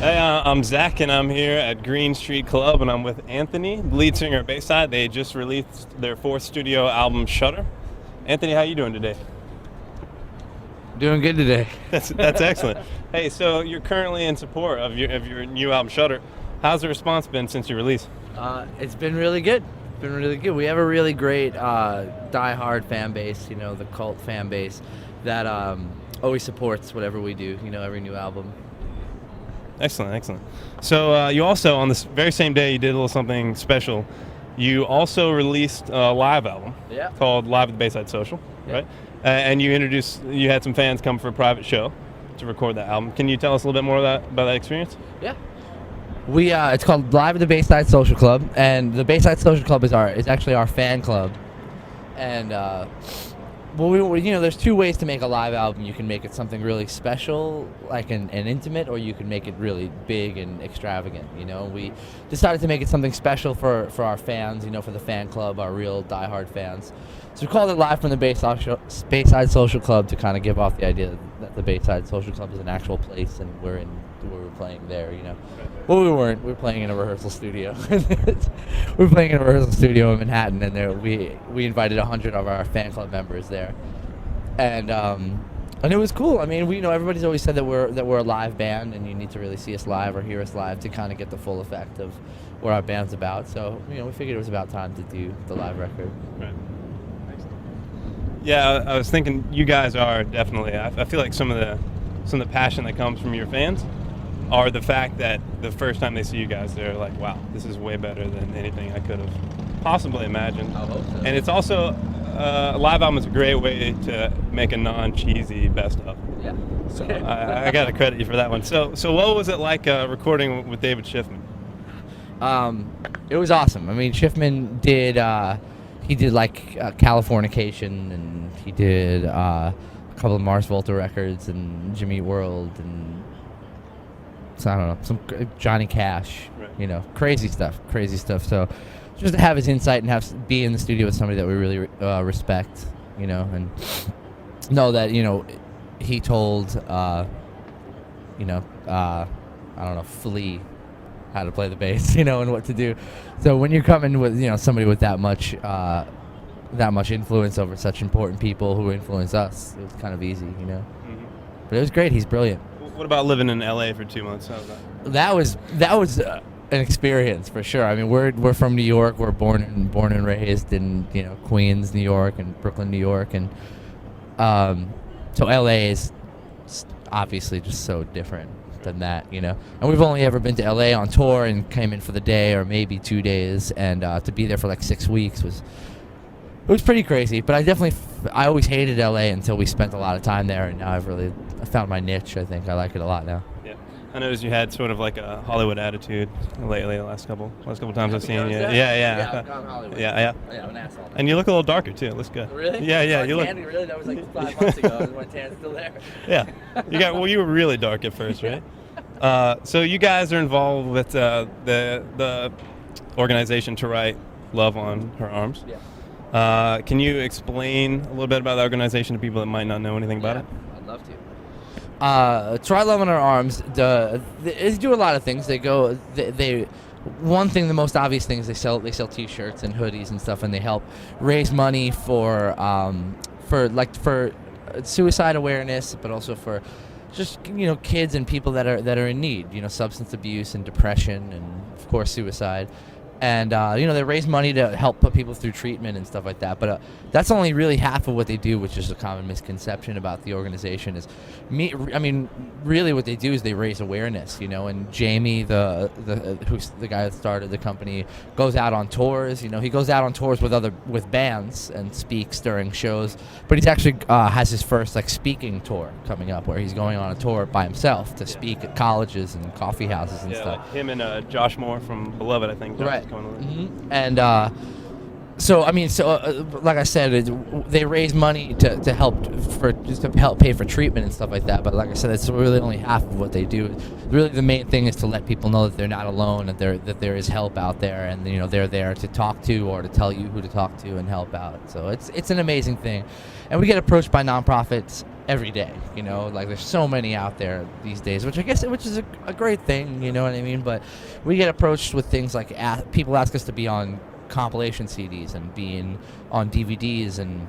Hey, I'm Zach, and I'm here at Green Street Club, and I'm with Anthony, lead singer at Bayside. They just released their fourth studio album, Shutter. Anthony, how you doing today? Doing good today. That's excellent. Hey, so you're currently in support of your new album, Shutter. How's the response been since your release? It's been really good. It's been really good. We have a really great die-hard fan base, the cult fan base that always supports whatever we do, every new album. Excellent. So you also, on this very same day, you did a little something special. You also released a live album called Live at the Bayside Social, right? And you had some fans come for a private show to record that album. Can you tell us a little bit more about that experience? Yeah. It's called Live at the Bayside Social Club, and the Bayside Social Club is actually our fan club. And there's two ways to make a live album. You can make it something really special, like an intimate, or you can make it really big and extravagant. We decided to make it something special for our fans, for the fan club, our real diehard fans. So we called it Live from the Bayside Social Club to kind of give off the idea that the Bayside Social Club is an actual place, and we're playing there. Well, we weren't. We were playing in a rehearsal studio. We were playing in a rehearsal studio in Manhattan, and we invited 100 of our fan club members there, and it was cool. I mean, everybody's always said that we're a live band, and you need to really see us live or hear us live to kind of get the full effect of what our band's about. So we figured it was about time to do the live record. Right. Yeah, I was thinking you guys are definitely. I feel like some of the passion that comes from your fans are the fact that the first time they see you guys, they're like, wow, this is way better than anything I could have possibly imagined. I hope so. And it's also, a live album is a great way to make a non-cheesy best of. Yeah. So I got to credit you for that one. So what was it like recording with David Schiffman? It was awesome. I mean, Schiffman did like Californication, and he did a couple of Mars Volta records and Jimmy Eat World, and so I don't know, some Johnny Cash, right. Crazy stuff. So just to have his insight and be in the studio with somebody that we really respect, and know that he told I don't know, Flea how to play the bass, and what to do. So when you're coming with somebody with that much influence over such important people who influence us, it was kind of easy, Mm-hmm. But it was great. He's brilliant. What about living in LA for 2 months? How was that? That was an experience for sure. I mean, we're from New York. We're born and raised in Queens, New York, and Brooklyn, New York, and so LA is obviously just so different than that, And we've only ever been to LA on tour and came in for the day or maybe 2 days, and to be there for like 6 weeks was pretty crazy. But I always hated LA until we spent a lot of time there, and now I found my niche. I think I like it a lot now. Yeah, I noticed you had sort of like a Hollywood attitude lately. The last couple times I've seen you. Yeah. I'm Hollywood. Yeah, I'm an asshole. And you look a little darker too. It looks good. Really? Yeah. You look. Really? That was like 5 months ago. Is my tan still there? Yeah. You were really dark at first, right? So you guys are involved with the organization To Write Love on Her Arms. Yeah. Can you explain a little bit about the organization to people that might not know anything about it? I'd love to. To Write Love on Her Arms, they do a lot of things. One thing, the most obvious thing is they sell T-shirts and hoodies and stuff, and they help raise money for suicide awareness, but also for just kids and people that are in need, substance abuse and depression, and of course suicide. And they raise money to help put people through treatment and stuff like that. But that's only really half of what they do, which is a common misconception about the organization. Really what they do is they raise awareness. And Jamie, who's the guy that started the company, goes out on tours. He goes out on tours with bands and speaks during shows. But he's actually has his first speaking tour coming up, where he's going on a tour by himself to speak at colleges and coffee houses and stuff. Like him and Josh Moore from Beloved, I think. Right. Mm-hmm. And like I said, they raise money to help pay for treatment and stuff like that. But like I said, it's really only half of what they do. Really, the main thing is to let people know that they're not alone, that there is help out there, and they're there to talk to or to tell you who to talk to and help out. So it's an amazing thing, and we get approached by nonprofits every day, you know, like there's so many out there these days, which is a great thing, you know what I mean? But we get approached with things like people ask us to be on compilation CDs and being on DVDs and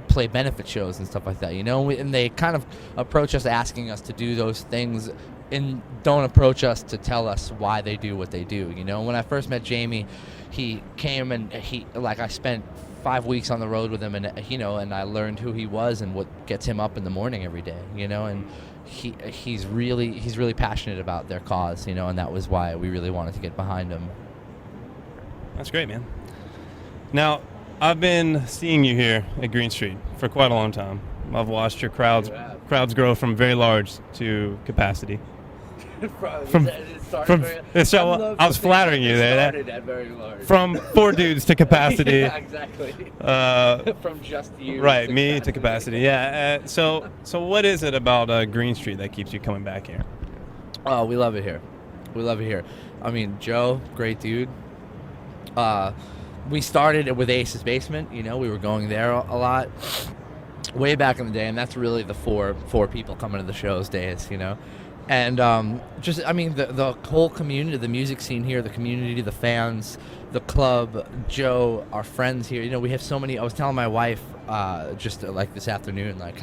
play benefit shows and stuff like that, you know, and they kind of approach us asking us to do those things and don't approach us to tell us why they do what they do, you know. When I first met Jamie, he came and I spent 5 weeks on the road with him, and you know, and I learned who he was and what gets him up in the morning every day, you know, and he's really passionate about their cause, you know, and that was why we really wanted to get behind him. That's great, man. Now, I've been seeing you here at Green Street for quite a long time. I've watched your crowds grow from very large to capacity. I was flattering you there. From 4 dudes to capacity. Yeah, exactly. From just you. Right, me to capacity. Yeah. So what is it about Green Street that keeps you coming back here? Oh, we love it here. We love it here. I mean, Joe, great dude. We started with Ace's Basement. You know, we were going there a lot, way back in the day, and that's really the four people coming to the shows days. You know. And the whole community, the music scene here, the community, the fans, the club, Joe, our friends here. You know, we have so many. I was telling my wife just like this afternoon, like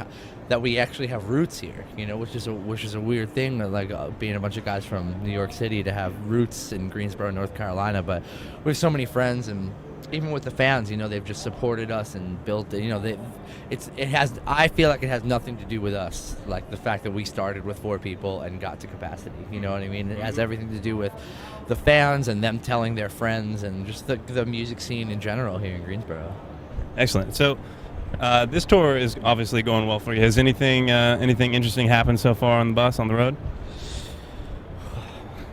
that we actually have roots here. You know, which is a weird thing, like being a bunch of guys from New York City to have roots in Greensboro, North Carolina. But we have so many friends, and even with the fans, you know, they've just supported us and built it. You know, I feel like it has nothing to do with us, like the fact that we started with 4 people and got to capacity. You know what I mean? It has everything to do with the fans and them telling their friends and just the music scene in general here in Greensboro. Excellent. So this tour is obviously going well for you. Has anything interesting happened so far on the bus, on the road?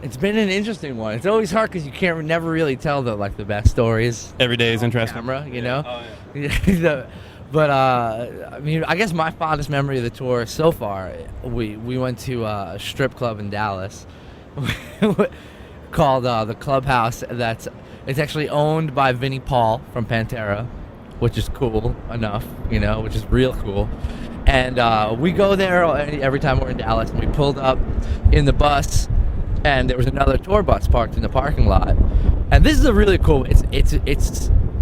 It's been an interesting one. It's always hard because you never really tell the best stories. Every day is interesting. Camera, you know. Oh, yeah. But I mean, I guess my fondest memory of the tour so far, we went to a strip club in Dallas called the Clubhouse. It's actually owned by Vinnie Paul from Pantera, which is cool enough, you know, which is real cool. And we go there every time we're in Dallas, and we pulled up in the bus. And there was another tour bus parked in the parking lot. And this is a really cool. It's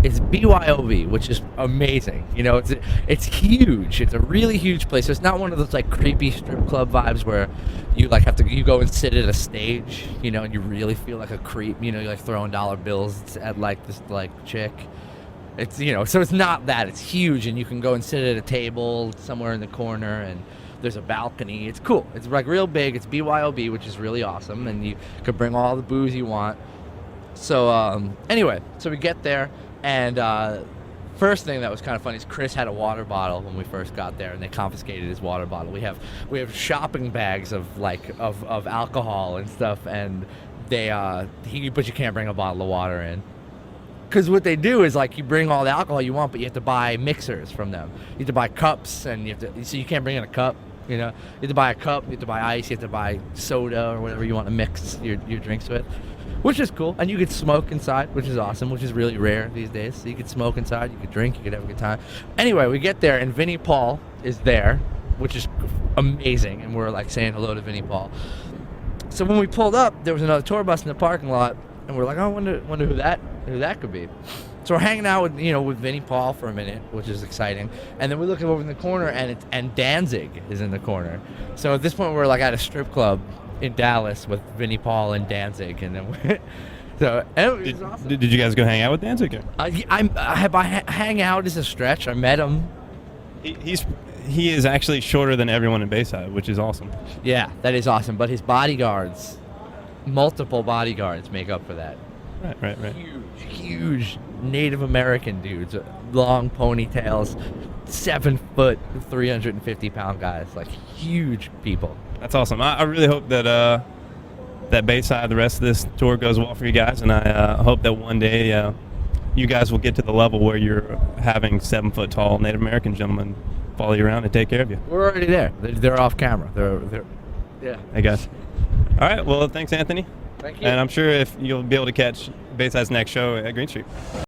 BYOB, which is amazing. You know, it's huge. It's a really huge place. So it's not one of those like creepy strip club vibes where you you go and sit at a stage, you know, and you really feel like a creep. You know, you're like throwing dollar bills at like this like chick. It's, you know, so it's not that. It's huge, and you can go and sit at a table somewhere in the corner, and there's a balcony. It's cool. It's like real big. It's BYOB, which is really awesome, and you could bring all the booze you want. So anyway, so we get there, and first thing that was kind of funny is Chris had a water bottle when we first got there, and they confiscated his water bottle. We have shopping bags of alcohol and stuff, and but you can't bring a bottle of water in. Because what they do is, like, you bring all the alcohol you want, but you have to buy mixers from them. You have to buy cups, and so you can't bring in a cup, you know. You have to buy a cup, you have to buy ice, you have to buy soda or whatever you want to mix your drinks with, which is cool. And you could smoke inside, which is awesome, which is really rare these days. So you could smoke inside, you could drink, you could have a good time. Anyway, we get there, and Vinnie Paul is there, which is amazing, and we're, like, saying hello to Vinnie Paul. So when we pulled up, there was another tour bus in the parking lot, and we're like, oh, I wonder who that could be. So we're hanging out with Vinnie Paul for a minute, which is exciting. And then we look over in the corner, and Danzig is in the corner. So at this point, we're like at a strip club in Dallas with Vinnie Paul and Danzig, and then it was awesome. Did you guys go hang out with Danzig? Hang out is a stretch. I met him. He is actually shorter than everyone in Bayside, which is awesome. Yeah, that is awesome. But his bodyguards, multiple bodyguards, make up for that. Right. Huge Native American dudes, long ponytails, 7 foot, 350-pound guys, like huge people. That's awesome. I really hope that Bayside, the rest of this tour goes well for you guys, and I hope that one day you guys will get to the level where you're having 7 foot tall Native American gentlemen follow you around and take care of you. We're already there. They're off camera. They're yeah. I guess. All right. Well, thanks, Anthony. Thank you. And I'm sure if you'll be able to catch Bayside's next show at Green Street.